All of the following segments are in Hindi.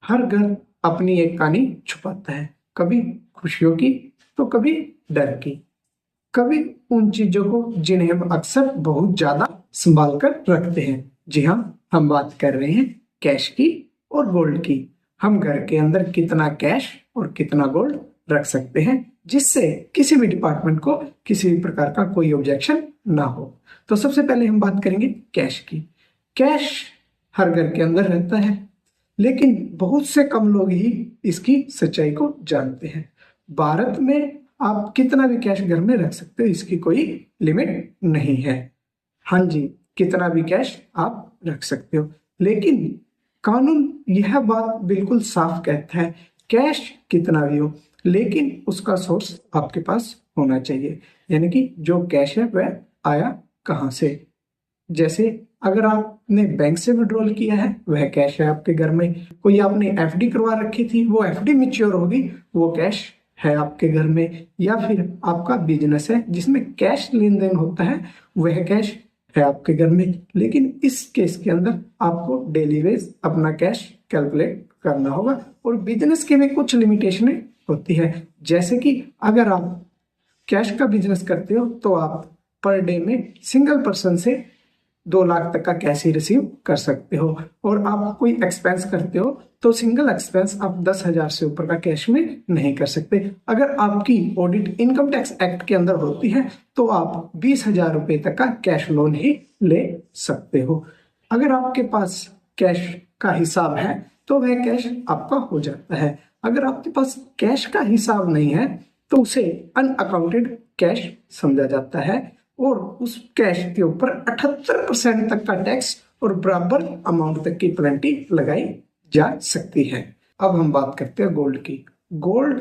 हर घर अपनी एक कहानी छुपाता है, कभी खुशियों की तो कभी डर की, कभी उन चीजों को जिन्हें हम अक्सर बहुत ज्यादा संभाल कर रखते हैं। जी हाँ, हम बात कर रहे हैं कैश की और गोल्ड की। हम घर के अंदर कितना कैश और कितना गोल्ड रख सकते हैं जिससे किसी भी डिपार्टमेंट को किसी भी प्रकार का कोई ऑब्जेक्शन ना हो। तो सबसे पहले हम बात करेंगे कैश की। कैश हर घर के अंदर रहता है, लेकिन बहुत से कम लोग ही इसकी सच्चाई को जानते हैं। भारत में आप कितना भी कैश घर में रख सकते हो, इसकी कोई लिमिट नहीं है। हाँ जी, कितना भी कैश आप रख सकते हो, लेकिन कानून यह बात बिल्कुल साफ कहता है कैश कितना भी हो, लेकिन उसका सोर्स आपके पास होना चाहिए। यानी कि जो कैश है वह आया कहाँ से। जैसे अगर आपने बैंक से विड्रॉल किया है वह कैश है आपके घर में, कोई आपने एफडी करवा रखी थी वो एफडी मैच्योर होगी वो कैश है आपके घर में, या फिर आपका बिजनेस है जिसमें कैश लेन देन होता है वह कैश है आपके घर में। लेकिन इस केस के अंदर आपको डेली वेज अपना कैश कैलकुलेट करना होगा, और बिजनेस की भी कुछ लिमिटेशनें होती है। जैसे कि अगर आप कैश का बिजनेस करते हो तो आप पर डे में सिंगल पर्सन से 2 लाख तक का कैश ही रिसीव कर सकते हो, और आप कोई एक्सपेंस करते हो तो सिंगल एक्सपेंस आप 10,000 से ऊपर का कैश में नहीं कर सकते। अगर आपकी ऑडिट इनकम टैक्स एक्ट के अंदर होती है तो आप 20,000 रुपए तक का कैश लोन ही ले सकते हो। अगर आपके पास कैश का हिसाब है तो वह कैश आपका हो जाता है। अगर आपके पास कैश का हिसाब नहीं है तो उसे अनअकाउंटेड कैश समझा जाता है, और उस कैश के ऊपर 78% तक का टैक्स और बराबर अमाउंट तक की पेनल्टी लगाई जा सकती है। अब हम बात करते हैं गोल्ड की। गोल्ड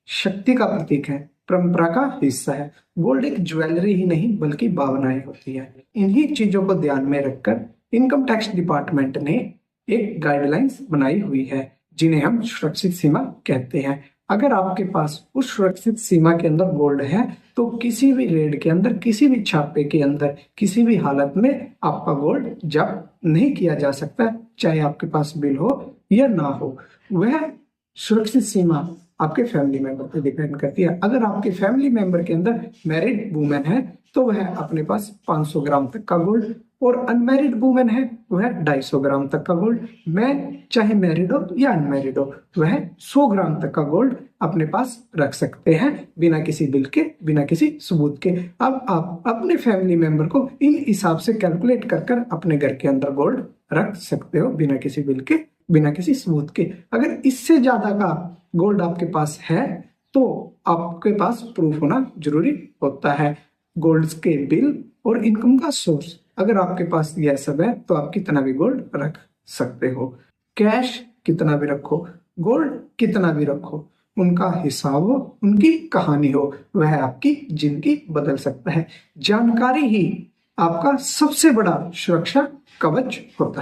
शक्ति का प्रतीक है, परंपरा का हिस्सा है। गोल्ड एक ज्वेलरी ही नहीं बल्कि भावनाएं होती है। इन्हीं चीजों को ध्यान में रखकर इनकम टैक्स डिपार्टमेंट ने एक गाइडलाइंस बनाई हुई है जिन्हें हम सुरक्षित सीमा कहते हैं। अगर आपके पास उस सुरक्षित सीमा के अंदर गोल्ड है तो किसी भी रेड के अंदर, किसी भी छापे के अंदर, किसी भी हालत में आपका गोल्ड जब्त नहीं किया जा सकता, चाहे आपके पास बिल हो या ना हो। वह सुरक्षित सीमा आपके फैमिली मेंबर पर डिपेंड करती है। अगर आपके फैमिली मेंबर के अंदर मैरिड वुमेन है तो वह अपने पास 500 ग्राम तक का गोल्ड, और अनमैरिड वुमेन है वह 250 ग्राम तक का गोल्ड, मैं चाहे मैरिड हो या अनमैरिड हो वह 100 ग्राम तक का गोल्ड अपने पास रख सकते हैं बिना किसी बिल के, बिना किसी सबूत के। अब आप अपने फैमिली मेंबर को इन हिसाब से कैलकुलेट कर अपने घर के अंदर गोल्ड रख सकते हो बिना किसी बिल के, बिना किसी सबूत के। अगर इससे ज्यादा का गोल्ड आपके पास है तो आपके पास प्रूफ होना जरूरी होता है, गोल्ड के बिल और इनकम का सोर्स। अगर आपके पास यह सब है तो आप कितना भी गोल्ड रख सकते हो। कैश कितना भी रखो, गोल्ड कितना भी रखो, उनका हिसाब हो, उनकी कहानी हो, वह आपकी जिंदगी बदल सकता है। जानकारी ही आपका सबसे बड़ा सुरक्षा कवच होता है।